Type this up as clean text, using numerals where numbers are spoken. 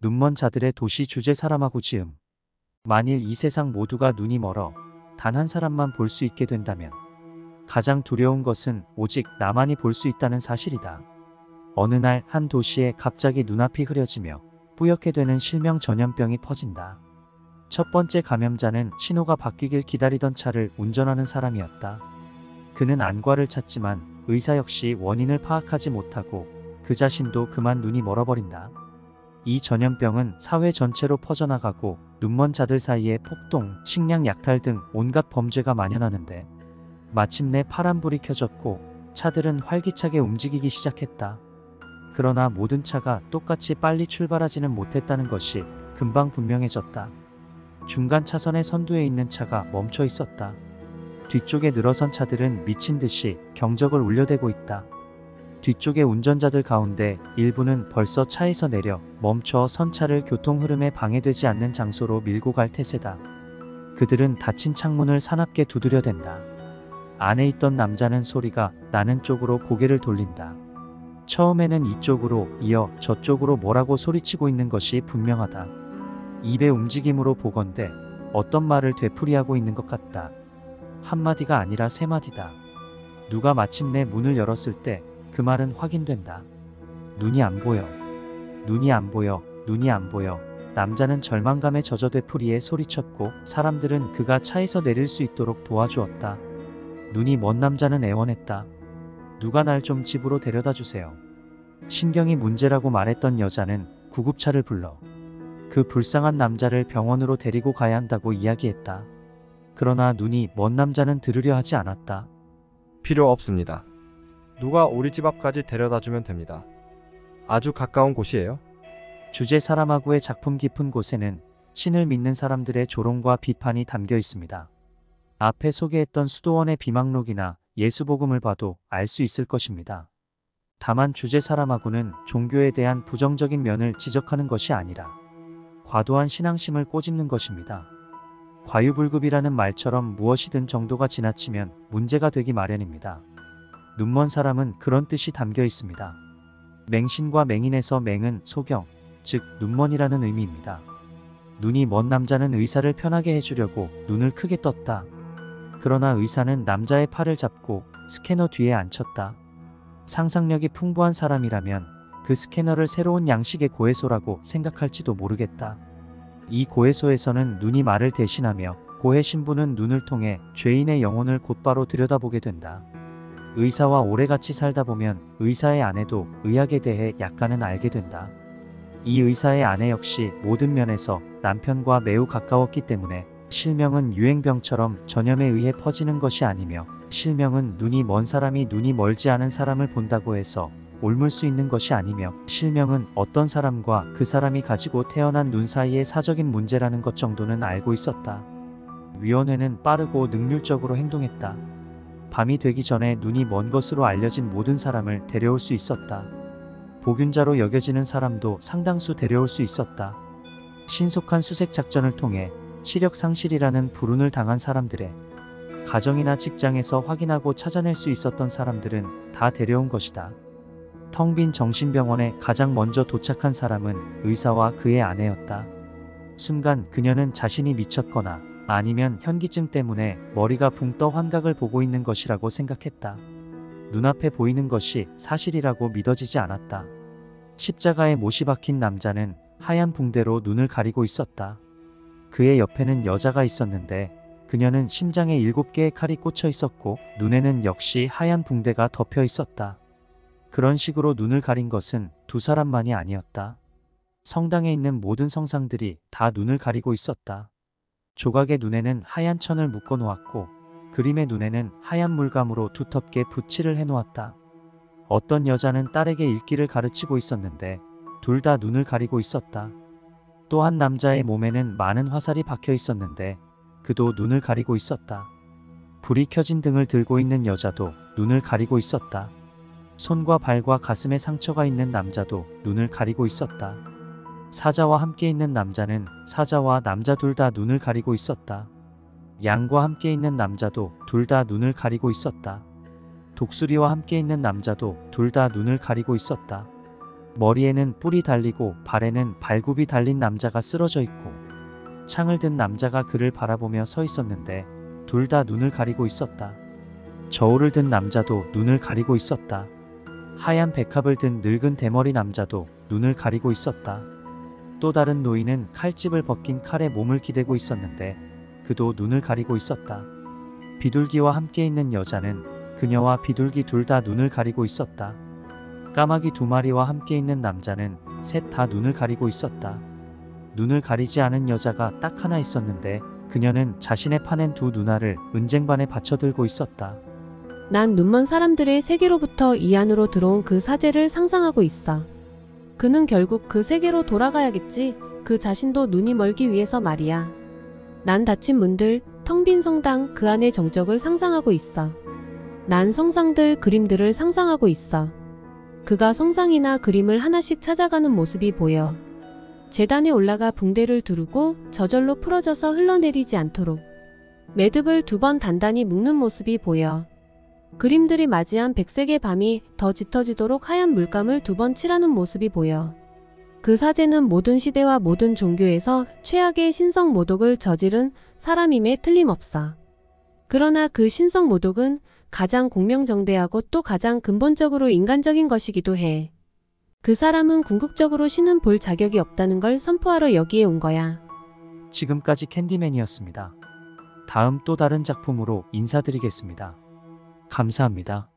눈먼 자들의 도시 주제 사람하고 지음. 만일 이 세상 모두가 눈이 멀어 단 한 사람만 볼 수 있게 된다면 가장 두려운 것은 오직 나만이 볼 수 있다는 사실이다. 어느 날 한 도시에 갑자기 눈앞이 흐려지며 뿌옇게 되는 실명 전염병이 퍼진다. 첫 번째 감염자는 신호가 바뀌길 기다리던 차를 운전하는 사람이었다. 그는 안과를 찾지만 의사 역시 원인을 파악하지 못하고 그 자신도 그만 눈이 멀어버린다. 이 전염병은 사회 전체로 퍼져나가고 눈먼 자들 사이에 폭동, 식량 약탈 등 온갖 범죄가 만연하는데 마침내 파란불이 켜졌고 차들은 활기차게 움직이기 시작했다. 그러나 모든 차가 똑같이 빨리 출발하지는 못했다는 것이 금방 분명해졌다. 중간 차선의 선두에 있는 차가 멈춰 있었다. 뒤쪽에 늘어선 차들은 미친 듯이 경적을 울려대고 있다. 뒤쪽의 운전자들 가운데 일부는 벌써 차에서 내려 멈춰 선 차를 교통 흐름에 방해되지 않는 장소로 밀고 갈 태세다. 그들은 닫힌 창문을 사납게 두드려댄다. 안에 있던 남자는 소리가 나는 쪽으로 고개를 돌린다. 처음에는 이쪽으로 이어 저쪽으로 뭐라고 소리치고 있는 것이 분명하다. 입의 움직임으로 보건대 어떤 말을 되풀이하고 있는 것 같다. 한마디가 아니라 세 마디다. 누가 마침내 문을 열었을 때 그 말은 확인된다. 눈이 안 보여. 눈이 안 보여. 눈이 안 보여. 남자는 절망감에 젖어 되풀이에 소리쳤고 사람들은 그가 차에서 내릴 수 있도록 도와주었다. 눈이 먼 남자는 애원했다. 누가 날 좀 집으로 데려다 주세요. 신경이 문제라고 말했던 여자는 구급차를 불러 그 불쌍한 남자를 병원으로 데리고 가야 한다고 이야기했다. 그러나 눈이 먼 남자는 들으려 하지 않았다. 필요 없습니다. 누가 우리 집 앞까지 데려다 주면 됩니다. 아주 가까운 곳이에요. 주제 사람하고의 작품 깊은 곳에는 신을 믿는 사람들의 조롱과 비판이 담겨 있습니다. 앞에 소개했던 수도원의 비망록이나 예수복음을 봐도 알 수 있을 것입니다. 다만 주제 사람하고는 종교에 대한 부정적인 면을 지적하는 것이 아니라 과도한 신앙심을 꼬집는 것입니다. 과유불급이라는 말처럼 무엇이든 정도가 지나치면 문제가 되기 마련입니다. 눈먼 사람은 그런 뜻이 담겨 있습니다. 맹신과 맹인에서 맹은 소경, 즉 눈먼이라는 의미입니다. 눈이 먼 남자는 의사를 편하게 해주려고 눈을 크게 떴다. 그러나 의사는 남자의 팔을 잡고 스캐너 뒤에 앉혔다. 상상력이 풍부한 사람이라면 그 스캐너를 새로운 양식의 고해소라고 생각할지도 모르겠다. 이 고해소에서는 눈이 말을 대신하며 고해 신부는 눈을 통해 죄인의 영혼을 곧바로 들여다보게 된다. 의사와 오래같이 살다 보면 의사의 아내도 의학에 대해 약간은 알게 된다. 이 의사의 아내 역시 모든 면에서 남편과 매우 가까웠기 때문에 실명은 유행병처럼 전염에 의해 퍼지는 것이 아니며 실명은 눈이 먼 사람이 눈이 멀지 않은 사람을 본다고 해서 옮을 수 있는 것이 아니며 실명은 어떤 사람과 그 사람이 가지고 태어난 눈 사이의 사적인 문제라는 것 정도는 알고 있었다. 위원회는 빠르고 능률적으로 행동했다. 밤이 되기 전에 눈이 먼 것으로 알려진 모든 사람을 데려올 수 있었다. 복균자로 여겨지는 사람도 상당수 데려올 수 있었다. 신속한 수색 작전을 통해 시력 상실이라는 불운을 당한 사람들의 가정이나 직장에서 확인하고 찾아낼 수 있었던 사람들은 다 데려온 것이다. 텅 빈 정신병원에 가장 먼저 도착한 사람은 의사와 그의 아내였다. 순간 그녀는 자신이 미쳤거나 아니면 현기증 때문에 머리가 붕 떠 환각을 보고 있는 것이라고 생각했다. 눈앞에 보이는 것이 사실이라고 믿어지지 않았다. 십자가에 못이 박힌 남자는 하얀 붕대로 눈을 가리고 있었다. 그의 옆에는 여자가 있었는데 그녀는 심장에 7개의 칼이 꽂혀 있었고 눈에는 역시 하얀 붕대가 덮여 있었다. 그런 식으로 눈을 가린 것은 두 사람만이 아니었다. 성당에 있는 모든 성상들이 다 눈을 가리고 있었다. 조각의 눈에는 하얀 천을 묶어 놓았고 그림의 눈에는 하얀 물감으로 두텁게 붓칠을 해놓았다. 어떤 여자는 딸에게 읽기를 가르치고 있었는데 둘 다 눈을 가리고 있었다. 또 한 남자의 몸에는 많은 화살이 박혀 있었는데 그도 눈을 가리고 있었다. 불이 켜진 등을 들고 있는 여자도 눈을 가리고 있었다. 손과 발과 가슴에 상처가 있는 남자도 눈을 가리고 있었다. 사자와 함께 있는 남자는 사자와 남자 둘 다 눈을 가리고 있었다. 양과 함께 있는 남자도 둘 다 눈을 가리고 있었다. 독수리와 함께 있는 남자도 둘 다 눈을 가리고 있었다. 머리에는 뿔이 달리고 발에는 발굽이 달린 남자가 쓰러져 있고 창을 든 남자가 그를 바라보며 서 있었는데 둘 다 눈을 가리고 있었다. 저울을 든 남자도 눈을 가리고 있었다. 하얀 백합을 든 늙은 대머리 남자도 눈을 가리고 있었다. 또 다른 노인은 칼집을 벗긴 칼에 몸을 기대고 있었는데 그도 눈을 가리고 있었다. 비둘기와 함께 있는 여자는 그녀와 비둘기 둘 다 눈을 가리고 있었다. 까마귀 2마리와 함께 있는 남자는 셋 다 눈을 가리고 있었다. 눈을 가리지 않은 여자가 딱 하나 있었는데 그녀는 자신의 파낸 2 누나를 은쟁반에 받쳐 들고 있었다. 난 눈먼 사람들의 세계로부터 이 안으로 들어온 그 사제를 상상하고 있어. 그는 결국 그 세계로 돌아가야겠지. 그 자신도 눈이 멀기 위해서 말이야. 난 닫힌 문들, 텅 빈 성당 그 안의 정적을 상상하고 있어. 난 성상들, 그림들을 상상하고 있어. 그가 성상이나 그림을 하나씩 찾아가는 모습이 보여. 제단에 올라가 붕대를 두르고 저절로 풀어져서 흘러내리지 않도록 매듭을 2번 단단히 묶는 모습이 보여. 그림들이 맞이한 백색의 밤이 더 짙어지도록 하얀 물감을 2번 칠하는 모습이 보여. 그 사제는 모든 시대와 모든 종교에서 최악의 신성 모독을 저지른 사람임에 틀림없어. 그러나 그 신성 모독은 가장 공명정대하고 또 가장 근본적으로 인간적인 것이기도 해. 그 사람은 궁극적으로 신은 볼 자격이 없다는 걸 선포하러 여기에 온 거야. 지금까지 캔디맨이었습니다. 다음 또 다른 작품으로 인사드리겠습니다. 감사합니다.